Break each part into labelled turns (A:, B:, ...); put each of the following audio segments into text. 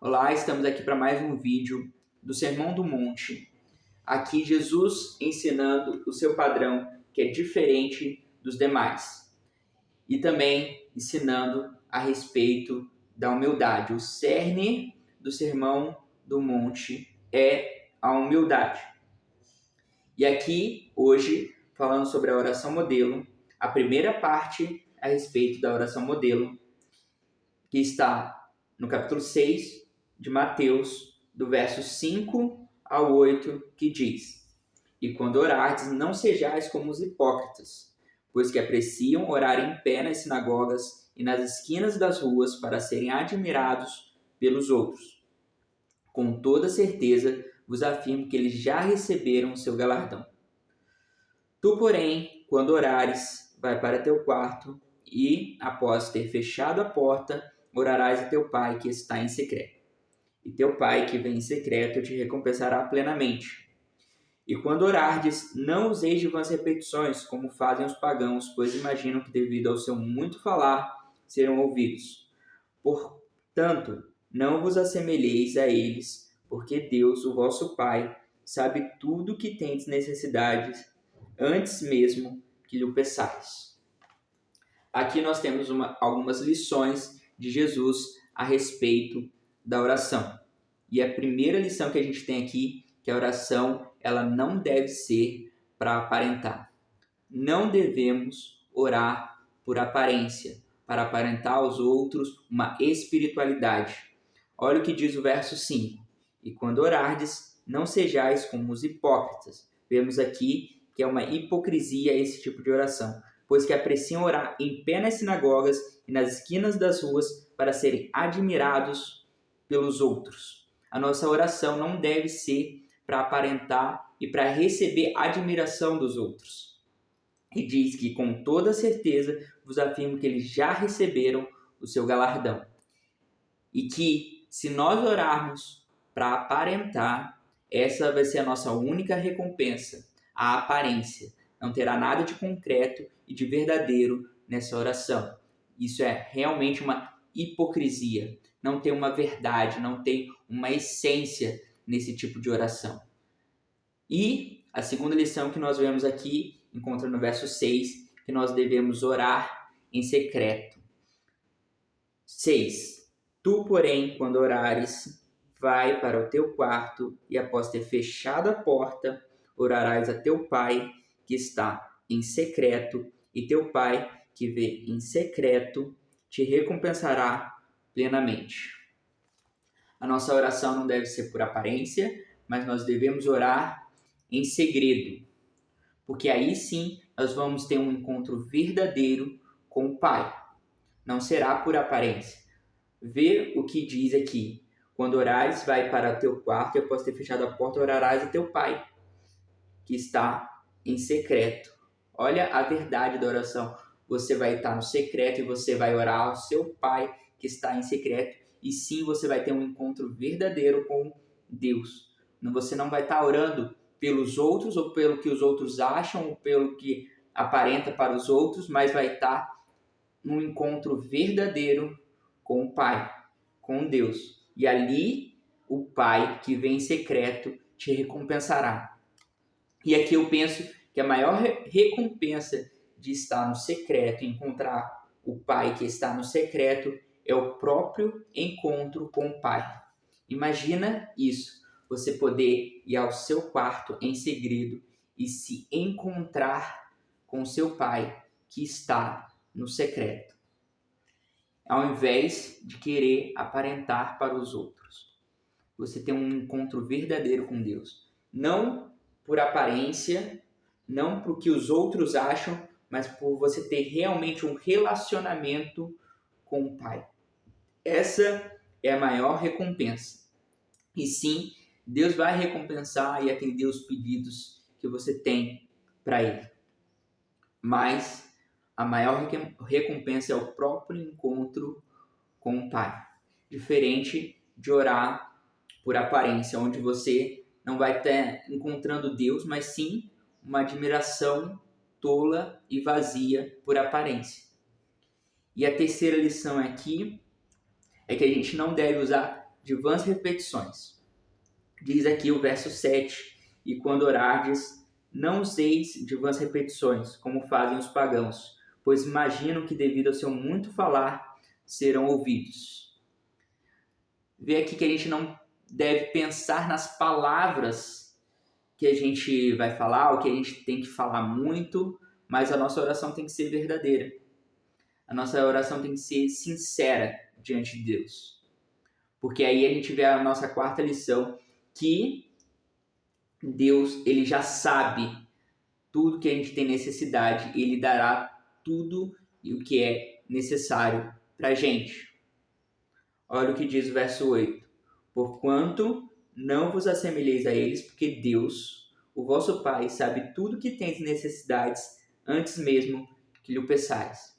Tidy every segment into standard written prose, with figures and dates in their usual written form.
A: Olá, estamos aqui para mais um vídeo do Sermão do Monte. Aqui Jesus ensinando o seu padrão, que é diferente dos demais. E também ensinando a respeito da humildade. O cerne do Sermão do Monte é a humildade. E aqui, hoje, falando sobre a oração modelo, a primeira parte a respeito da oração modelo, que está no capítulo 6 de Mateus, do verso 5 ao 8, que diz: E quando orardes, não sejais como os hipócritas, pois que apreciam orar em pé nas sinagogas e nas esquinas das ruas para serem admirados pelos outros. Com toda certeza vos afirmo que eles já receberam o seu galardão. Tu, porém, quando orares, vai para teu quarto e, após ter fechado a porta, orarás a teu Pai que está em secreto. E teu Pai que vem em secreto te recompensará plenamente. E quando orardes, não useis de vãs repetições, como fazem os pagãos, pois imaginam que devido ao seu muito falar, serão ouvidos. Portanto, não vos assemelheis a eles, porque Deus, o vosso Pai, sabe tudo o que tendes necessidades, antes mesmo que lhe o peçais. Aqui nós temos algumas lições de Jesus a respeito da oração. E a primeira lição que a gente tem aqui, que a oração ela não deve ser para aparentar. Não devemos orar por aparência, para aparentar aos outros uma espiritualidade. Olha o que diz o verso 5. E quando orardes, não sejais como os hipócritas. Vemos aqui que é uma hipocrisia esse tipo de oração, pois que apreciam orar em pé nas sinagogas e nas esquinas das ruas para serem admirados pelos outros. A nossa oração não deve ser para aparentar e para receber a admiração dos outros. E diz que com toda certeza vos afirmo que eles já receberam o seu galardão. E que se nós orarmos para aparentar, essa vai ser a nossa única recompensa, a aparência. Não terá nada de concreto e de verdadeiro nessa oração. Isso é realmente uma hipocrisia. Não tem uma verdade, não tem uma essência nesse tipo de oração. E a segunda lição que nós vemos aqui, encontra no verso 6, que nós devemos orar em secreto. 6. Tu, porém, quando orares, vai para o teu quarto e após ter fechado a porta, orarás a teu Pai que está em secreto, e teu Pai que vê em secreto te recompensará plenamente. A nossa oração não deve ser por aparência, mas nós devemos orar em segredo, porque aí sim nós vamos ter um encontro verdadeiro com o Pai. Não será por aparência. Vê o que diz aqui. Quando orares, vai para o teu quarto e após ter fechado a porta, orarás a teu Pai, que está em secreto. Olha a verdade da oração. Você vai estar no secreto e você vai orar ao seu Pai, que está em secreto. E sim, você vai ter um encontro verdadeiro com Deus. Você não vai estar orando pelos outros, ou pelo que os outros acham, ou pelo que aparenta para os outros, mas vai estar num encontro verdadeiro com o Pai, com Deus. E ali, o Pai, que vem em secreto, te recompensará. E aqui eu penso que a maior recompensa de estar no secreto, encontrar o Pai que está no secreto, é o próprio encontro com o Pai. Imagina isso, você poder ir ao seu quarto em segredo e se encontrar com o seu Pai que está no secreto, ao invés de querer aparentar para os outros. Você tem um encontro verdadeiro com Deus, não por aparência, não por que os outros acham, mas por você ter realmente um relacionamento com o Pai. Essa é a maior recompensa. E sim, Deus vai recompensar e atender os pedidos que você tem para Ele. Mas a maior recompensa é o próprio encontro com o Pai. Diferente de orar por aparência, onde você não vai estar encontrando Deus, mas sim uma admiração tola e vazia por aparência. E a terceira lição aqui é que a gente não deve usar de vãs repetições. Diz aqui o verso 7, e quando orardes, não useis de vãs repetições, como fazem os pagãos, pois imaginam que devido ao seu muito falar, serão ouvidos. Vê aqui que a gente não deve pensar nas palavras que a gente vai falar, ou que a gente tem que falar muito, mas a nossa oração tem que ser verdadeira. A nossa oração tem que ser sincera diante de Deus. Porque aí a gente vê a nossa quarta lição, que Deus, ele já sabe tudo que a gente tem necessidade, ele dará tudo o que é necessário para a gente. Olha o que diz o verso 8. Porquanto não vos assemelheis a eles, porque Deus, o vosso Pai, sabe tudo que tens necessidades antes mesmo que lhe peçais.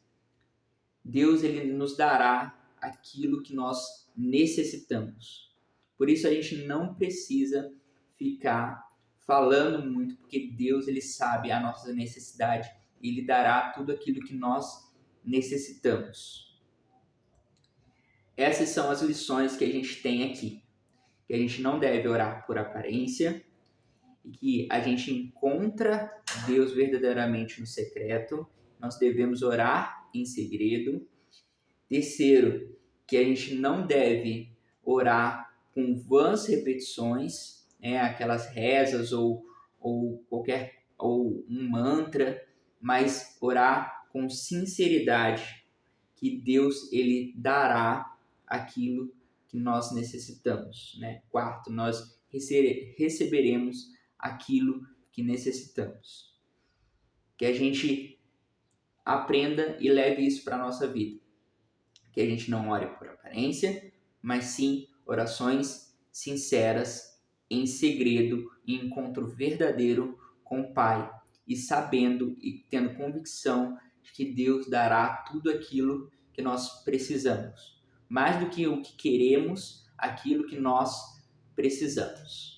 A: Deus, ele nos dará aquilo que nós necessitamos. Por isso a gente não precisa ficar falando muito, porque Deus, ele sabe a nossa necessidade e ele dará tudo aquilo que nós necessitamos. Essas são as lições que a gente tem aqui. Que a gente não deve orar por aparência e que a gente encontra Deus verdadeiramente no secreto. Nós devemos orar em segredo. Terceiro, que a gente não deve orar com vãs repetições, aquelas rezas ou um mantra, mas orar com sinceridade, que Deus, ele dará aquilo que nós necessitamos. Quarto, nós receberemos aquilo que necessitamos. Que a gente aprenda e leve isso para a nossa vida. Que a gente não ore por aparência, mas sim orações sinceras, em segredo, em encontro verdadeiro com o Pai, e sabendo e tendo convicção de que Deus dará tudo aquilo que nós precisamos. Mais do que o que queremos, aquilo que nós precisamos.